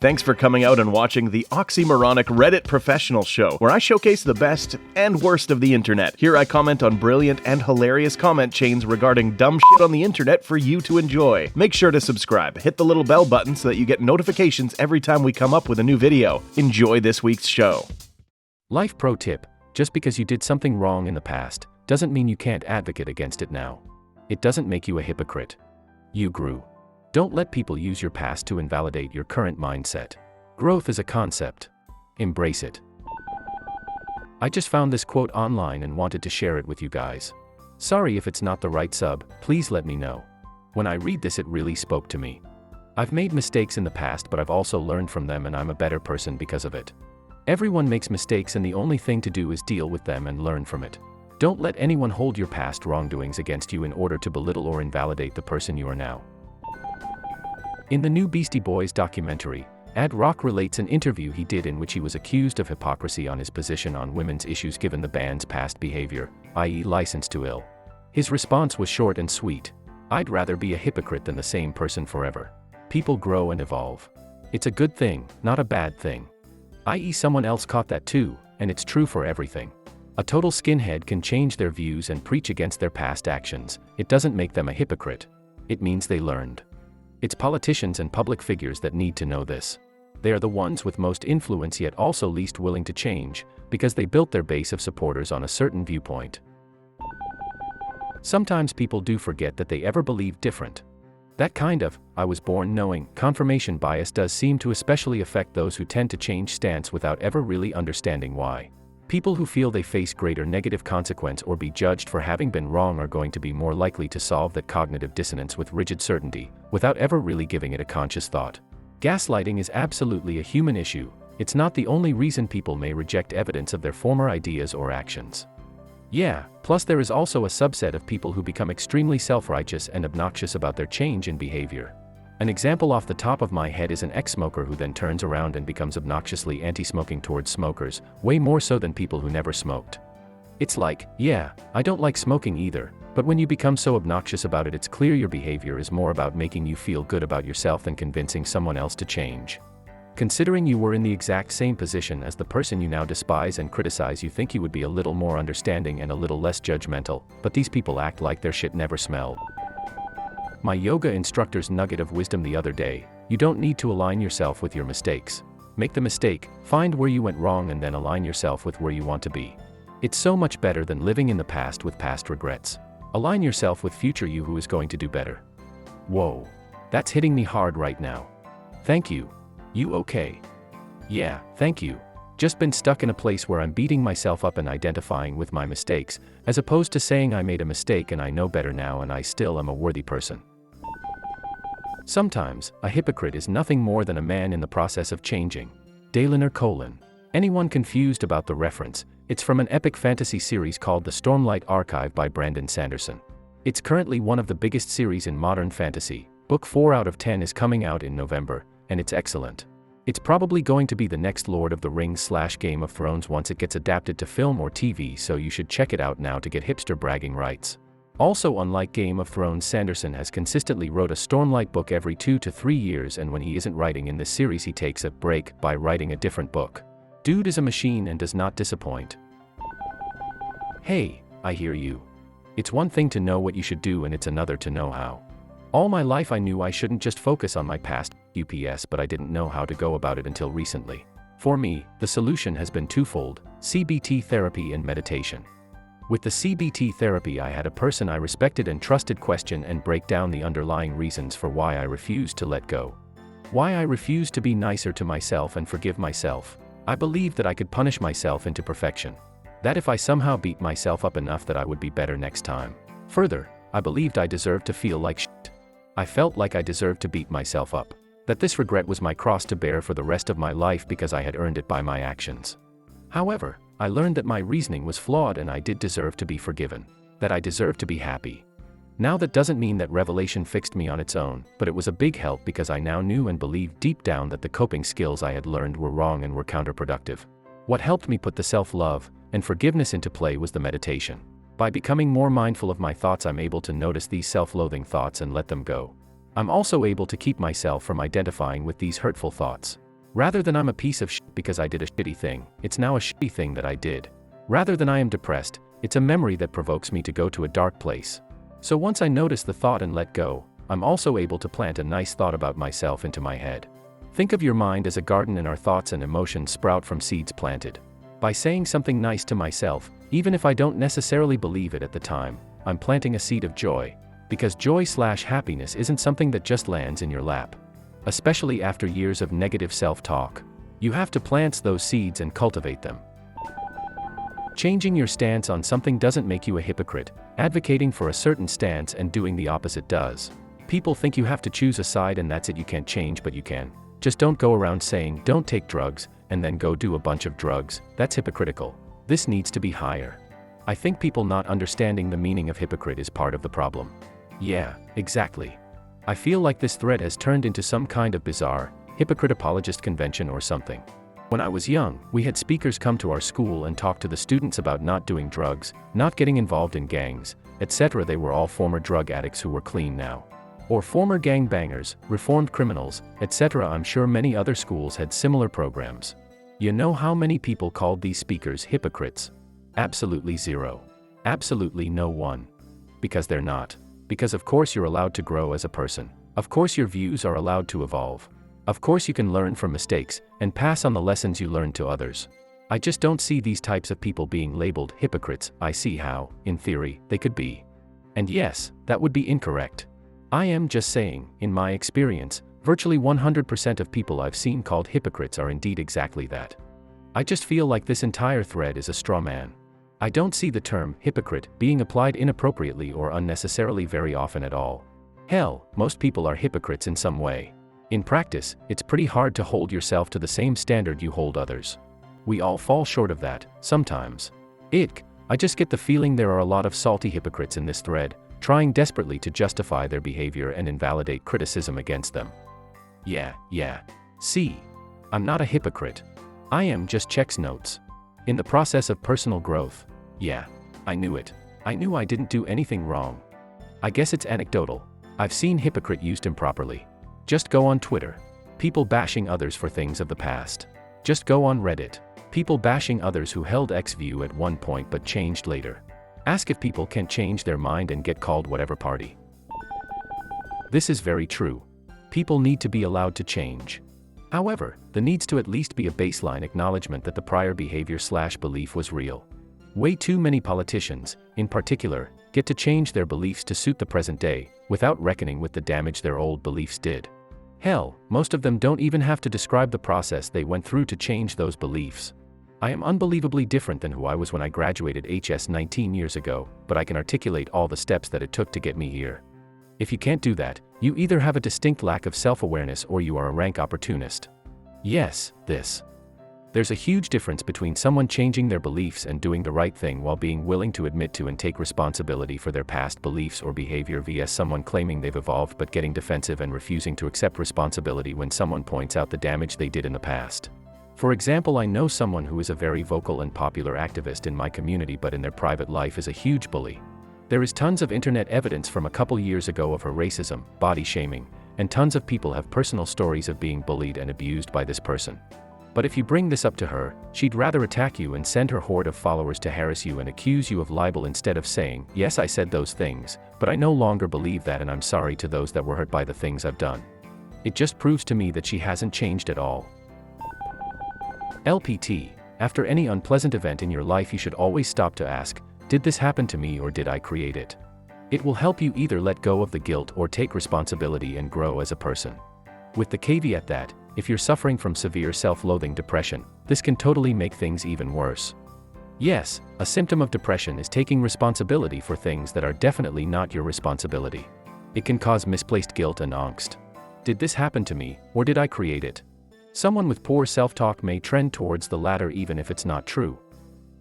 Thanks for coming out and watching the oxymoronic Reddit Professional Show, where I showcase the best and worst of the internet. Here I comment on brilliant and hilarious comment chains regarding dumb shit on the internet for you to enjoy. Make sure to subscribe, hit the little bell button so that you get notifications every time we come up with a new video. Enjoy this week's show. Life pro tip: just because you did something wrong in the past, doesn't mean you can't advocate against it now. It doesn't make you a hypocrite. You grew. Don't let people use your past to invalidate your current mindset. Growth is a concept. Embrace it. I just found this quote online and wanted to share it with you guys. Sorry if it's not the right sub, please let me know. When I read this, it really spoke to me. I've made mistakes in the past, but I've also learned from them, and I'm a better person because of it. Everyone makes mistakes, and the only thing to do is deal with them and learn from it. Don't let anyone hold your past wrongdoings against you in order to belittle or invalidate the person you are now. In the new Beastie Boys documentary, Adrock relates an interview he did in which he was accused of hypocrisy on his position on women's issues given the band's past behavior, i.e. License to Ill. His response was short and sweet: "I'd rather be a hypocrite than the same person forever. People grow and evolve. It's a good thing, not a bad thing." I.e. someone else caught that too, and it's true for everything. A total skinhead can change their views and preach against their past actions. It doesn't make them a hypocrite. It means they learned. It's politicians and public figures that need to know this. They are the ones with most influence yet also least willing to change, because they built their base of supporters on a certain viewpoint. Sometimes people do forget that they ever believed different. That kind of, "I was born knowing" confirmation bias does seem to especially affect those who tend to change stance without ever really understanding why. People who feel they face greater negative consequence or be judged for having been wrong are going to be more likely to solve that cognitive dissonance with rigid certainty, without ever really giving it a conscious thought. Gaslighting is absolutely a human issue. It's not the only reason people may reject evidence of their former ideas or actions. Yeah, plus there is also a subset of people who become extremely self-righteous and obnoxious about their change in behavior. An example off the top of my head is an ex-smoker who then turns around and becomes obnoxiously anti-smoking towards smokers, way more so than people who never smoked. It's like, yeah, I don't like smoking either, but when you become so obnoxious about it, it's clear your behavior is more about making you feel good about yourself than convincing someone else to change. Considering you were in the exact same position as the person you now despise and criticize, you think you would be a little more understanding and a little less judgmental, but these people act like their shit never smelled. My yoga instructor's nugget of wisdom the other day: you don't need to align yourself with your mistakes. Make the mistake, find where you went wrong, and then align yourself with where you want to be. It's so much better than living in the past with past regrets. Align yourself with future you who is going to do better. Whoa. That's hitting me hard right now. Thank you. You okay? Yeah, thank you. Just been stuck in a place where I'm beating myself up and identifying with my mistakes, as opposed to saying I made a mistake and I know better now and I still am a worthy person. Sometimes, a hypocrite is nothing more than a man in the process of changing. Dalinar Colon. Anyone confused about the reference? It's from an epic fantasy series called the Stormlight Archive by Brandon Sanderson. It's currently one of the biggest series in modern fantasy. Book 4 out of 10 is coming out in November, and it's excellent. It's probably going to be the next Lord of the Rings / Game of Thrones once it gets adapted to film or TV, so you should check it out now to get hipster bragging rights. Also, unlike Game of Thrones, Sanderson has consistently wrote a Stormlight book every 2 to 3 years, and when he isn't writing in this series he takes a break by writing a different book. Dude is a machine and does not disappoint. Hey, I hear you. It's one thing to know what you should do and it's another to know how. All my life I knew I shouldn't just focus on my past UPS, but I didn't know how to go about it until recently. For me, the solution has been twofold: CBT therapy and meditation. With the CBT therapy, I had a person I respected and trusted question and break down the underlying reasons for why I refused to let go. Why I refused to be nicer to myself and forgive myself. I believed that I could punish myself into perfection. That if I somehow beat myself up enough that I would be better next time. Further, I believed I deserved to feel like shit. I felt like I deserved to beat myself up. That this regret was my cross to bear for the rest of my life because I had earned it by my actions. However, I learned that my reasoning was flawed and I did deserve to be forgiven. That I deserved to be happy. Now that doesn't mean that revelation fixed me on its own, but it was a big help because I now knew and believed deep down that the coping skills I had learned were wrong and were counterproductive. What helped me put the self-love and forgiveness into play was the meditation. By becoming more mindful of my thoughts, I'm able to notice these self-loathing thoughts and let them go. I'm also able to keep myself from identifying with these hurtful thoughts. Rather than I'm a piece of shit because I did a shitty thing, it's now a shitty thing that I did. Rather than I am depressed, it's a memory that provokes me to go to a dark place. So once I notice the thought and let go, I'm also able to plant a nice thought about myself into my head. Think of your mind as a garden and our thoughts and emotions sprout from seeds planted. By saying something nice to myself, even if I don't necessarily believe it at the time, I'm planting a seed of joy. Because joy/happiness isn't something that just lands in your lap. Especially after years of negative self-talk. You have to plant those seeds and cultivate them. Changing your stance on something doesn't make you a hypocrite. Advocating for a certain stance and doing the opposite does. People think you have to choose a side and that's it, you can't change, but you can. Just don't go around saying, don't take drugs, and then go do a bunch of drugs. That's hypocritical. This needs to be higher. I think people not understanding the meaning of hypocrite is part of the problem. Yeah, exactly. I feel like this thread has turned into some kind of bizarre, hypocrite apologist convention or something. When I was young, we had speakers come to our school and talk to the students about not doing drugs, not getting involved in gangs, etc. They were all former drug addicts who were clean now. Or former gang bangers, reformed criminals, etc. I'm sure many other schools had similar programs. You know how many people called these speakers hypocrites? Absolutely zero. Absolutely no one. Because they're not. Because of course you're allowed to grow as a person. Of course your views are allowed to evolve. Of course you can learn from mistakes, and pass on the lessons you learned to others. I just don't see these types of people being labeled hypocrites. I see how, in theory, they could be. And yes, that would be incorrect. I am just saying, in my experience, virtually 100% of people I've seen called hypocrites are indeed exactly that. I just feel like this entire thread is a straw man. I don't see the term hypocrite being applied inappropriately or unnecessarily very often at all. Hell, most people are hypocrites in some way. In practice, it's pretty hard to hold yourself to the same standard you hold others. We all fall short of that, sometimes. I just get the feeling there are a lot of salty hypocrites in this thread, trying desperately to justify their behavior and invalidate criticism against them. Yeah. See? I'm not a hypocrite. I am just checks notes. In the process of personal growth. Yeah. I knew it. I knew I didn't do anything wrong. I guess it's anecdotal. I've seen hypocrite used improperly. Just go on Twitter. People bashing others for things of the past. Just go on Reddit. People bashing others who held X view at one point but changed later. Ask if people can change their mind and get called whatever party. This is very true. People need to be allowed to change. However, there needs to at least be a baseline acknowledgement that the prior behavior/belief was real. Way too many politicians, in particular, get to change their beliefs to suit the present day, without reckoning with the damage their old beliefs did. Hell, most of them don't even have to describe the process they went through to change those beliefs. I am unbelievably different than who I was when I graduated HS 19 years ago, but I can articulate all the steps that it took to get me here. If you can't do that, you either have a distinct lack of self-awareness or you are a rank opportunist. Yes, There's a huge difference between someone changing their beliefs and doing the right thing while being willing to admit to and take responsibility for their past beliefs or behavior vs someone claiming they've evolved but getting defensive and refusing to accept responsibility when someone points out the damage they did in the past. For example, I know someone who is a very vocal and popular activist in my community but in their private life is a huge bully. There is tons of internet evidence from a couple years ago of her racism, body shaming, and tons of people have personal stories of being bullied and abused by this person. But if you bring this up to her, she'd rather attack you and send her horde of followers to harass you and accuse you of libel instead of saying, yes, I said those things, but I no longer believe that and I'm sorry to those that were hurt by the things I've done. It just proves to me that she hasn't changed at all. LPT, after any unpleasant event in your life you should always stop to ask, did this happen to me or did I create it? It will help you either let go of the guilt or take responsibility and grow as a person. With the caveat that, if you're suffering from severe self-loathing depression, this can totally make things even worse. Yes, a symptom of depression is taking responsibility for things that are definitely not your responsibility. It can cause misplaced guilt and angst. Did this happen to me, or did I create it? Someone with poor self-talk may trend towards the latter even if it's not true.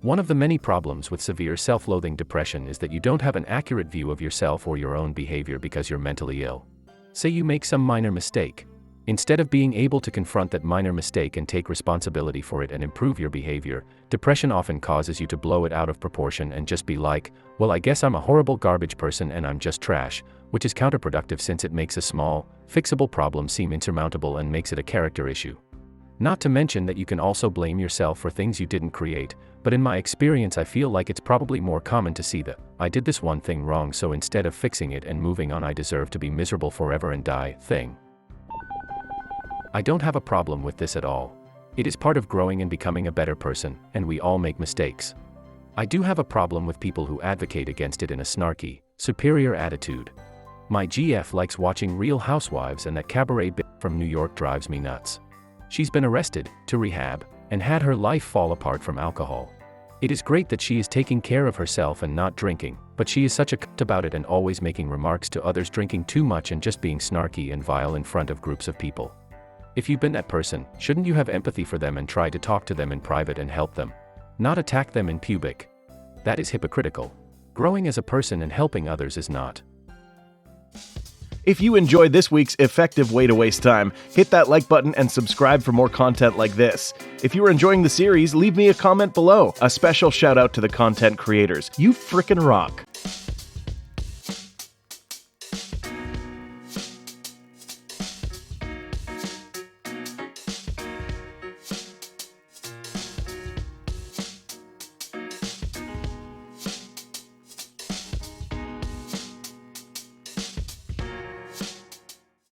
One of the many problems with severe self-loathing depression is that you don't have an accurate view of yourself or your own behavior because you're mentally ill. Say you make some minor mistake. Instead of being able to confront that minor mistake and take responsibility for it and improve your behavior, depression often causes you to blow it out of proportion and just be like, well, I guess I'm a horrible garbage person and I'm just trash, which is counterproductive since it makes a small, fixable problem seem insurmountable and makes it a character issue. Not to mention that you can also blame yourself for things you didn't create, but in my experience I feel like it's probably more common to see the "I did this one thing wrong so instead of fixing it and moving on I deserve to be miserable forever and die" thing. I don't have a problem with this at all. It is part of growing and becoming a better person, and we all make mistakes. I do have a problem with people who advocate against it in a snarky, superior attitude. My GF likes watching Real Housewives, and that cabaret bitch from New York drives me nuts. She's been arrested, to rehab, and had her life fall apart from alcohol. It is great that she is taking care of herself and not drinking, but she is such a cunt about it and always making remarks to others drinking too much and just being snarky and vile in front of groups of people. If you've been that person, shouldn't you have empathy for them and try to talk to them in private and help them? Not attack them in public. That is hypocritical. Growing as a person and helping others is not. If you enjoyed this week's effective way to waste time, hit that like button and subscribe for more content like this. If you are enjoying the series, leave me a comment below. A special shout out to the content creators. You frickin' rock.